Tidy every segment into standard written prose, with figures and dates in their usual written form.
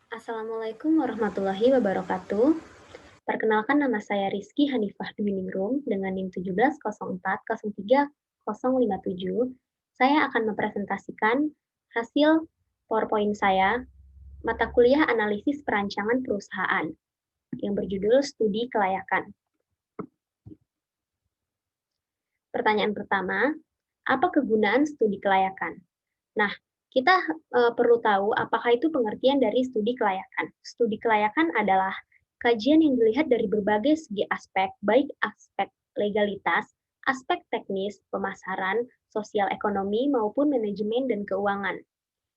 Assalamualaikum warahmatullahi wabarakatuh. Perkenalkan nama saya Rizky Hanifah Dwiningrum dengan NIM 1704030057. Saya akan mempresentasikan hasil PowerPoint saya, mata kuliah analisis perancangan perusahaan, yang berjudul Studi Kelayakan. Pertanyaan pertama, apa kegunaan studi kelayakan? Nah, kita perlu tahu apakah itu pengertian dari studi kelayakan. Studi kelayakan adalah kajian yang dilihat dari berbagai segi aspek, baik aspek legalitas, aspek teknis, pemasaran, sosial ekonomi, maupun manajemen dan keuangan.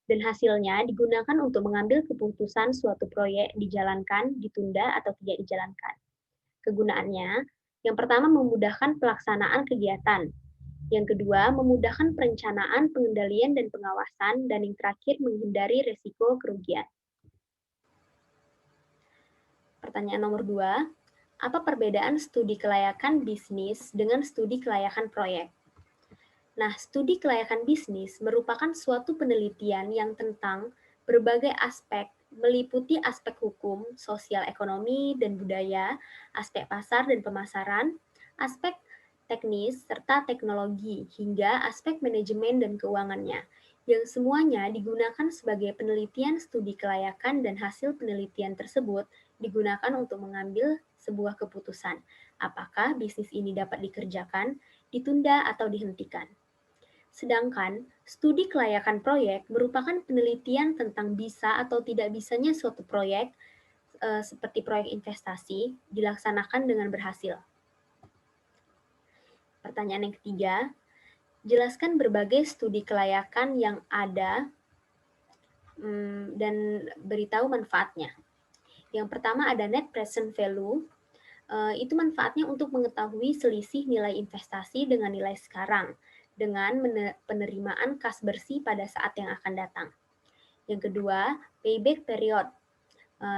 Dan hasilnya digunakan untuk mengambil keputusan suatu proyek dijalankan, ditunda, atau tidak dijalankan. Kegunaannya, yang pertama memudahkan pelaksanaan kegiatan, yang kedua, memudahkan perencanaan, pengendalian, dan pengawasan. Dan yang terakhir, menghindari resiko kerugian. Pertanyaan nomor 2, apa perbedaan studi kelayakan bisnis dengan studi kelayakan proyek? Nah, studi kelayakan bisnis merupakan suatu penelitian yang tentang berbagai aspek, meliputi aspek hukum, sosial ekonomi, dan budaya, aspek pasar dan pemasaran, aspek teknis, serta teknologi, hingga aspek manajemen dan keuangannya, yang semuanya digunakan sebagai penelitian studi kelayakan dan hasil penelitian tersebut digunakan untuk mengambil sebuah keputusan, apakah bisnis ini dapat dikerjakan, ditunda, atau dihentikan. Sedangkan studi kelayakan proyek merupakan penelitian tentang bisa atau tidak bisanya suatu proyek, seperti proyek investasi, dilaksanakan dengan berhasil. Pertanyaan yang ketiga, jelaskan berbagai studi kelayakan yang ada dan beritahu manfaatnya. Yang pertama ada net present value, itu manfaatnya untuk mengetahui selisih nilai investasi dengan nilai sekarang, dengan penerimaan kas bersih pada saat yang akan datang. Yang kedua, payback period.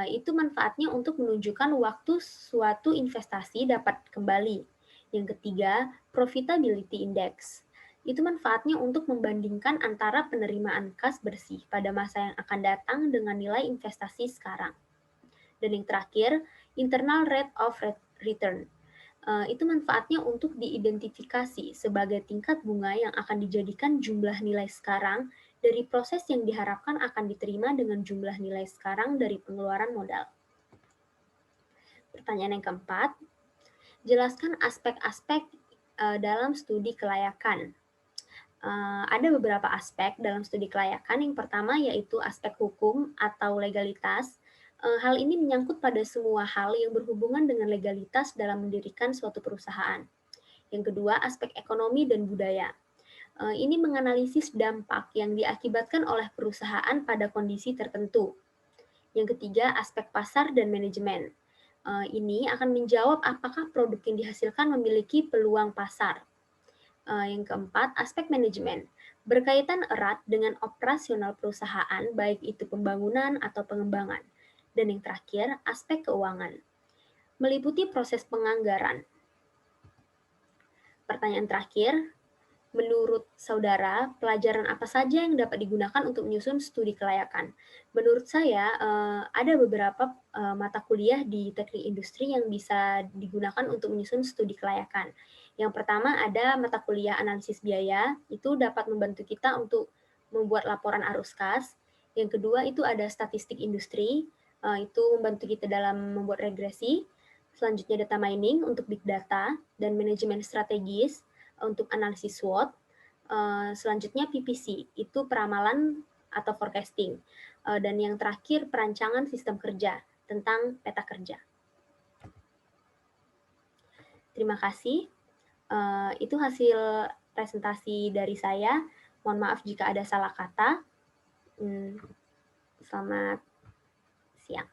Itu manfaatnya untuk menunjukkan waktu suatu investasi dapat kembali. Yang ketiga, profitability index. Itu manfaatnya untuk membandingkan antara penerimaan kas bersih pada masa yang akan datang dengan nilai investasi sekarang. Dan yang terakhir, internal rate of return. Itu manfaatnya untuk diidentifikasi sebagai tingkat bunga yang akan dijadikan jumlah nilai sekarang dari proses yang diharapkan akan diterima dengan jumlah nilai sekarang dari pengeluaran modal. Pertanyaan yang keempat, jelaskan aspek-aspek dalam studi kelayakan. Ada beberapa aspek dalam studi kelayakan. Yang pertama yaitu aspek hukum atau legalitas. Hal ini menyangkut pada semua hal yang berhubungan dengan legalitas dalam mendirikan suatu perusahaan. Yang kedua, aspek ekonomi dan budaya. Ini menganalisis dampak yang diakibatkan oleh perusahaan pada kondisi tertentu. Yang ketiga, aspek pasar dan manajemen. Ini akan menjawab apakah produk yang dihasilkan memiliki peluang pasar. Yang keempat, aspek manajemen. Berkaitan erat dengan operasional perusahaan, baik itu pembangunan atau pengembangan. Dan yang terakhir, aspek keuangan. Meliputi proses penganggaran. Pertanyaan terakhir, menurut saudara, pelajaran apa saja yang dapat digunakan untuk menyusun studi kelayakan? Menurut saya, ada beberapa mata kuliah di teknik industri yang bisa digunakan untuk menyusun studi kelayakan. Yang pertama ada mata kuliah analisis biaya, itu dapat membantu kita untuk membuat laporan arus kas. Yang kedua itu ada statistik industri, itu membantu kita dalam membuat regresi. Selanjutnya data mining untuk big data dan manajemen strategis untuk analisis SWOT. Selanjutnya PPC, itu peramalan atau forecasting. Dan yang terakhir perancangan sistem kerja tentang peta kerja. Terima kasih. Itu hasil presentasi dari saya. Mohon maaf jika ada salah kata. Selamat siang.